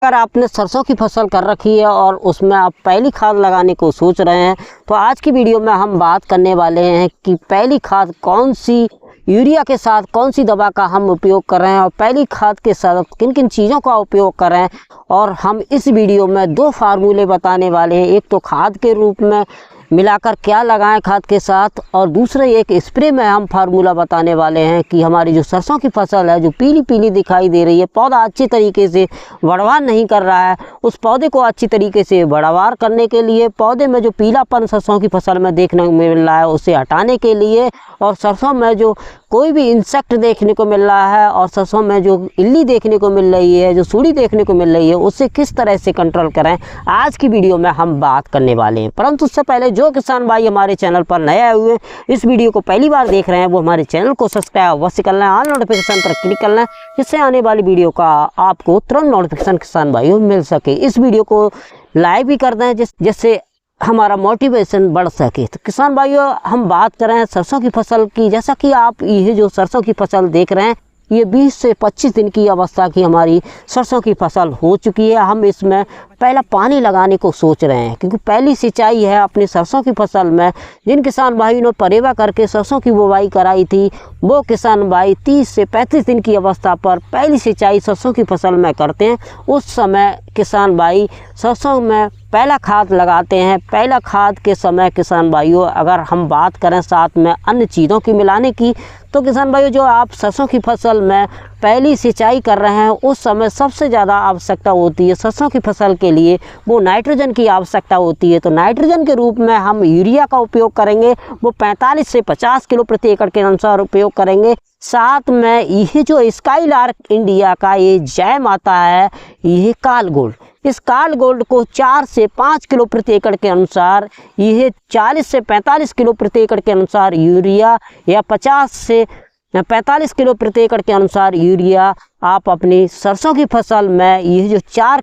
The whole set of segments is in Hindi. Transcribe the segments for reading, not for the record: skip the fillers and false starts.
अगर आपने सरसों की फसल कर रखी है और उसमें आप पहली खाद लगाने को सोच रहे हैं तो आज की वीडियो में हम बात करने वाले हैं कि पहली खाद कौन सी, यूरिया के साथ कौन सी दवा का हम उपयोग कर रहे हैं और पहली खाद के साथ किन किन चीज़ों का उपयोग कर रहे हैं। और हम इस वीडियो में दो फार्मूले बताने वाले हैं, एक तो खाद के रूप में मिलाकर क्या लगाएं खाद के साथ, और दूसरे एक स्प्रे में हम फार्मूला बताने वाले हैं कि हमारी जो सरसों की फसल है जो पीली पीली दिखाई दे रही है, पौधा अच्छी तरीके से बढ़वार नहीं कर रहा है, उस पौधे को अच्छी तरीके से बढ़वार करने के लिए, पौधे में जो पीलापन सरसों की फसल में देखने को मिल रहा है उसे हटाने के लिए, और सरसों में जो कोई भी इंसेक्ट देखने को मिल रहा है और सरसों में जो इल्ली देखने को मिल रही है, जो सूड़ी देखने को मिल रही है, उसे किस तरह से कंट्रोल करें, आज की वीडियो में हम बात करने वाले हैं। परंतु उससे पहले जो किसान भाई हमारे चैनल पर नए आए हुए इस वीडियो को पहली बार देख रहे हैं वो हमारे चैनल को सब्सक्राइब अवश्य कर लें, ऑल नोटिफिकेशन पर क्लिक कर लें, जिससे आने वाली वीडियो का आपको तुरंत नोटिफिकेशन किसान भाइयों मिल सके। इस वीडियो को लाइक भी कर दें जिससे हमारा मोटिवेशन बढ़ सके। तो किसान भाइयों, हम बात कर रहे हैं सरसों की फसल की। जैसा कि आप ये जो सरसों की फसल देख रहे हैं, ये 20 से 25 दिन की अवस्था की हमारी सरसों की फसल हो चुकी है। हम इसमें पहला पानी लगाने को सोच रहे हैं क्योंकि पहली सिंचाई है अपनी सरसों की फसल में। जिन किसान भाई ने परेवा करके सरसों की बुवाई कराई थी वो किसान भाई 30 से 35 दिन की अवस्था पर पहली सिंचाई सरसों की फसल में करते हैं। उस समय किसान भाई सरसों में पहला खाद लगाते हैं। पहला खाद के समय किसान भाइयों, अगर हम बात करें साथ में अन्य चीज़ों की मिलाने की, तो किसान भाइयों जो आप सरसों की फसल में पहली सिंचाई कर रहे हैं उस समय सबसे ज़्यादा आवश्यकता होती है सरसों की फसल के लिए, वो नाइट्रोजन की आवश्यकता होती है। तो नाइट्रोजन के रूप में हम यूरिया का उपयोग करेंगे, वो 45 से 50 किलो प्रति एकड़ के अनुसार उपयोग करेंगे। साथ में यह जो स्काईलार्क इंडिया का ये जैम आता है, यह काल गोल्ड, इस काल गोल्ड को 4 से 5 किलो प्रति एकड़ के अनुसार, यह 40 से 45 किलो प्रति एकड़ के अनुसार यूरिया या 50 से 45 किलो प्रति एकड़ के अनुसार यूरिया आप अपनी सरसों की फसल में, यह जो 4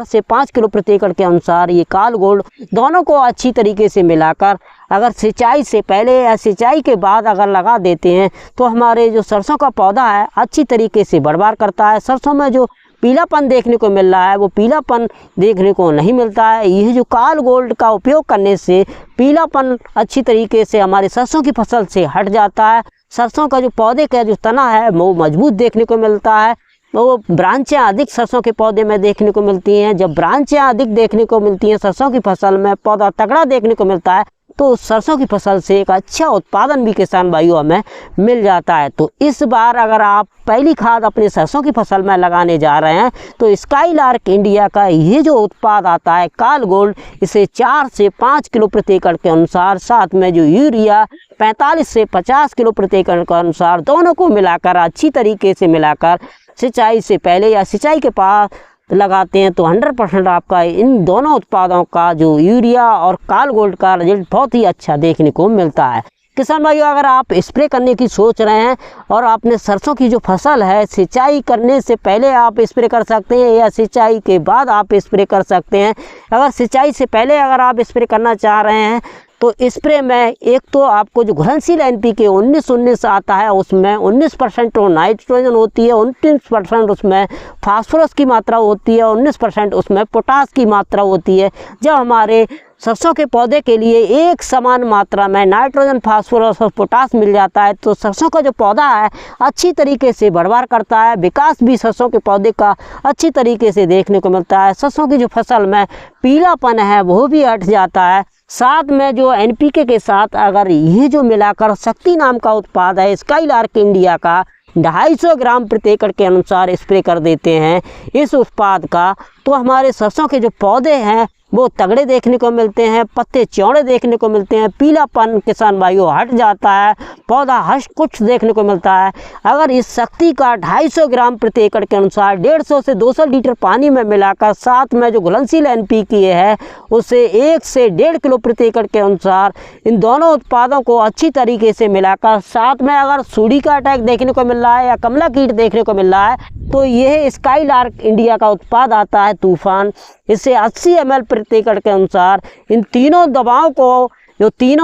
से 5 किलो प्रति एकड़ के अनुसार ये काल गोल्ड दोनों को अच्छी तरीके से मिलाकर अगर सिंचाई से पहले या सिंचाई के बाद अगर लगा देते हैं तो हमारे जो सरसों का पौधा है अच्छी तरीके से बढ़वार करता है। सरसों में जो पीलापन देखने को मिल रहा है वो पीलापन देखने को नहीं मिलता है। यह जो काल गोल्ड का उपयोग करने से पीलापन अच्छी तरीके से हमारी सरसों की फसल से हट जाता है। सरसों का जो पौधे का जो तना है वो मजबूत देखने को मिलता है, वो ब्रांचें अधिक सरसों के पौधे में देखने को मिलती हैं। जब ब्रांचें अधिक देखने को मिलती हैं सरसों की फसल में, पौधा तगड़ा देखने को मिलता है, तो सरसों की फसल से एक अच्छा उत्पादन भी किसान भाइयों हमें मिल जाता है। तो इस बार अगर आप पहली खाद अपनी सरसों की फसल में लगाने जा रहे हैं तो स्काईलार्क इंडिया का ये जो उत्पाद आता है काल गोल्ड, इसे 4 से 5 किलो प्रति एकड़ के अनुसार, साथ में जो यूरिया 45 से 50 किलो प्रति एकड़ के अनुसार, दोनों को मिलाकर अच्छी तरीके से मिलाकर सिंचाई से पहले या सिंचाई के पास लगाते हैं तो 100% आपका इन दोनों उत्पादों का जो यूरिया और काल गोल्ड का रिजल्ट बहुत ही अच्छा देखने को मिलता है। किसान भाइयों, अगर आप स्प्रे करने की सोच रहे हैं और आपने सरसों की जो फसल है सिंचाई करने से पहले आप स्प्रे कर सकते हैं या सिंचाई के बाद आप स्प्रे कर सकते हैं। अगर सिंचाई से पहले अगर आप स्प्रे करना चाह रहे हैं तो स्प्रे में एक तो आपको जो घुलनशील NPK 19-19 आता है उसमें 19% तो नाइट्रोजन होती है, 29% उसमें फास्फोरस की मात्रा होती है, 19% उसमें पोटास की मात्रा होती है। जब हमारे सरसों के पौधे के लिए एक समान मात्रा में नाइट्रोजन, फास्फोरस और पोटास मिल जाता है तो सरसों का जो पौधा है अच्छी तरीके से बढ़वार करता है, विकास भी सरसों के पौधे का अच्छी तरीके से देखने को मिलता है। सरसों की जो फसल में पीलापन है वो भी हट जाता है। साथ में जो NPK के साथ अगर ये जो मिलाकर शक्ति नाम का उत्पाद है स्काईलार्क इंडिया का 250 ग्राम प्रति एकड़ के अनुसार स्प्रे कर देते हैं इस उत्पाद का, तो हमारे सरसों के जो पौधे हैं वो तगड़े देखने को मिलते हैं, पत्ते चौड़े देखने को मिलते हैं, पीलापन किसान भाइयों हट जाता है, पौधा हष्ट कुछ देखने को मिलता है। अगर इस शक्ति का 250 ग्राम प्रति एकड़ के अनुसार 150 से 200 लीटर पानी में मिलाकर साथ में जो घुलनशील NPK है उसे 1 से 1.5 किलो प्रति एकड़ के अनुसार इन दोनों उत्पादों को अच्छी तरीके से मिलाकर, साथ में अगर सूड़ी का अटैक देखने को मिल रहा है या कमला कीट देखने को मिल रहा है तो यह स्काईलार्क इंडिया का उत्पाद आता है तूफान, इसे 80 ml प्रति एकड़ के अनुसार इन तीनों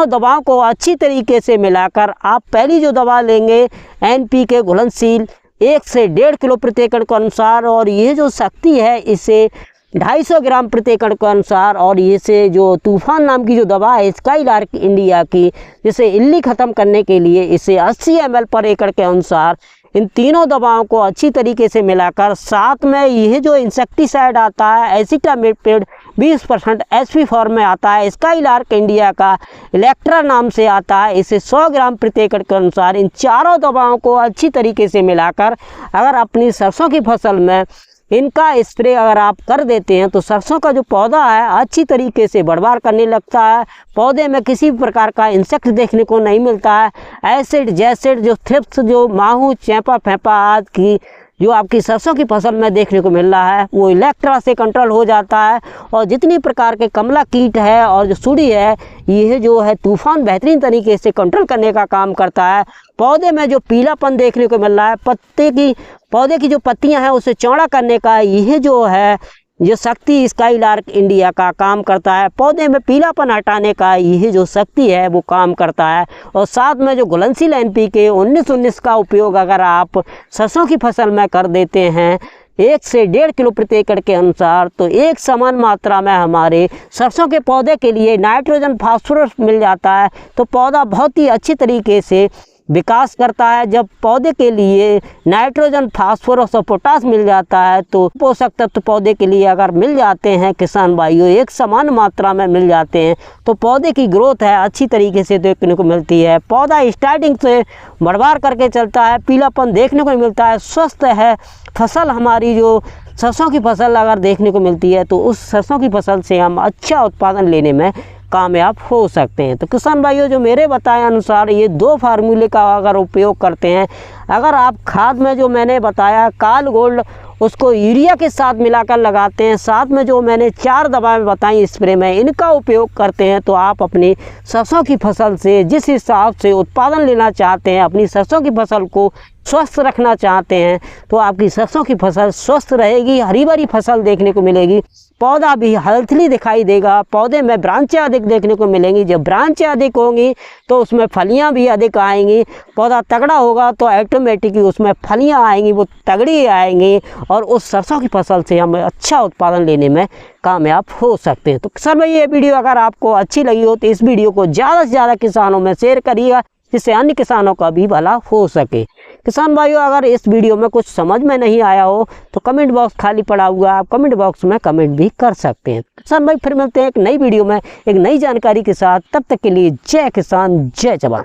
दवाओं को अच्छी तरीके से मिलाकर आप पहली जो दवा लेंगे NPK घुलनशील 1 से 1.5 किलो प्रति एकड़ के अनुसार, और ये जो शक्ति है इसे 250 ग्राम प्रति एकड़ के अनुसार, और ये से जो तूफान नाम की जो दवा है स्काईलार्क इंडिया की, जिसे इल्ली ख़त्म करने के लिए इसे 80 ml पर एकड़ के अनुसार इन तीनों दवाओं को अच्छी तरीके से मिलाकर, साथ में यह जो इंसेक्टिसाइड आता है एसिटामिप्रिड 20% एसपी फॉर्म में आता है, स्काईलार्क इंडिया का इलेक्ट्रा नाम से आता है, इसे 100 ग्राम प्रति एकड़ के अनुसार इन चारों दवाओं को अच्छी तरीके से मिलाकर अगर अपनी सरसों की फसल में इनका स्प्रे अगर आप कर देते हैं तो सरसों का जो पौधा है अच्छी तरीके से बढ़वार करने लगता है। पौधे में किसी भी प्रकार का इंसेक्ट देखने को नहीं मिलता है। एसिड जैसिड जो थ्रिप्स जो माहू चैपा फेंपा आदि की जो आपकी सरसों की फसल में देखने को मिल रहा है वो इलेक्ट्रा से कंट्रोल हो जाता है। और जितनी प्रकार के कमला कीट है और जो सुड़ी है यह जो है तूफान बेहतरीन तरीके से कंट्रोल करने का काम करता है। पौधे में जो पीलापन देखने को मिल रहा है, पौधे की जो पत्तियां हैं उसे चौड़ा करने का यह जो है जो शक्ति स्काईलार्क इंडिया का काम करता है। पौधे में पीलापन हटाने का यह जो शक्ति है वो काम करता है। और साथ में जो घुलनशील NPK 19-19 का उपयोग अगर आप सरसों की फसल में कर देते हैं 1 से 1.5 किलो प्रति एकड़ के अनुसार, तो एक समान मात्रा में हमारे सरसों के पौधे के लिए नाइट्रोजन फास्फोरस मिल जाता है। तो पौधा बहुत ही अच्छी तरीके से विकास करता है। जब पौधे के लिए नाइट्रोजन फास्फोरस और पोटास मिल जाता है तो पोषक तत्व पौधे के लिए अगर मिल जाते हैं किसान भाइयों एक समान मात्रा में मिल जाते हैं तो पौधे की ग्रोथ है अच्छी तरीके से देखने को मिलती है। पौधा स्टार्टिंग से बढ़वार करके चलता है, पीलापन देखने को मिलता है, स्वस्थ है। फसल हमारी जो सरसों की फसल अगर देखने को मिलती है तो उस सरसों की फसल से हम अच्छा उत्पादन लेने में कामयाब हो सकते हैं। तो किसान भाइयों जो मेरे बताए अनुसार ये 2 फार्मूले का अगर उपयोग करते हैं, अगर आप खाद में जो मैंने बताया काल गोल्ड उसको यूरिया के साथ मिलाकर लगाते हैं, साथ में जो मैंने 4 दवाएं बताई स्प्रे में इनका उपयोग करते हैं तो आप अपनी सरसों की फसल से जिस हिसाब से उत्पादन लेना चाहते हैं, अपनी सरसों की फसल को स्वस्थ रखना चाहते हैं तो आपकी सरसों की फसल स्वस्थ रहेगी, हरी भरी फसल देखने को मिलेगी, पौधा भी हेल्थली दिखाई देगा, पौधे में ब्रांचें अधिक देखने को मिलेंगी। जब ब्रांचें अधिक होंगी तो उसमें फलियां भी अधिक आएंगी। पौधा तगड़ा होगा तो ऑटोमेटिकली उसमें फलियां आएंगी, वो तगड़ी आएंगी और उस सरसों की फसल से हम अच्छा उत्पादन लेने में कामयाब हो सकते हैं। तो किसान भाई ये वीडियो अगर आपको अच्छी लगी हो तो इस वीडियो को ज़्यादा से ज़्यादा किसानों में शेयर करिएगा जिससे अन्य किसानों का भी भला हो सके। किसान भाइयों अगर इस वीडियो में कुछ समझ में नहीं आया हो तो कमेंट बॉक्स खाली पड़ा हुआ है, आप कमेंट बॉक्स में कमेंट भी कर सकते हैं। किसान भाई फिर मिलते हैं एक नई वीडियो में एक नई जानकारी के साथ, तब तक के लिए जय किसान जय जवान।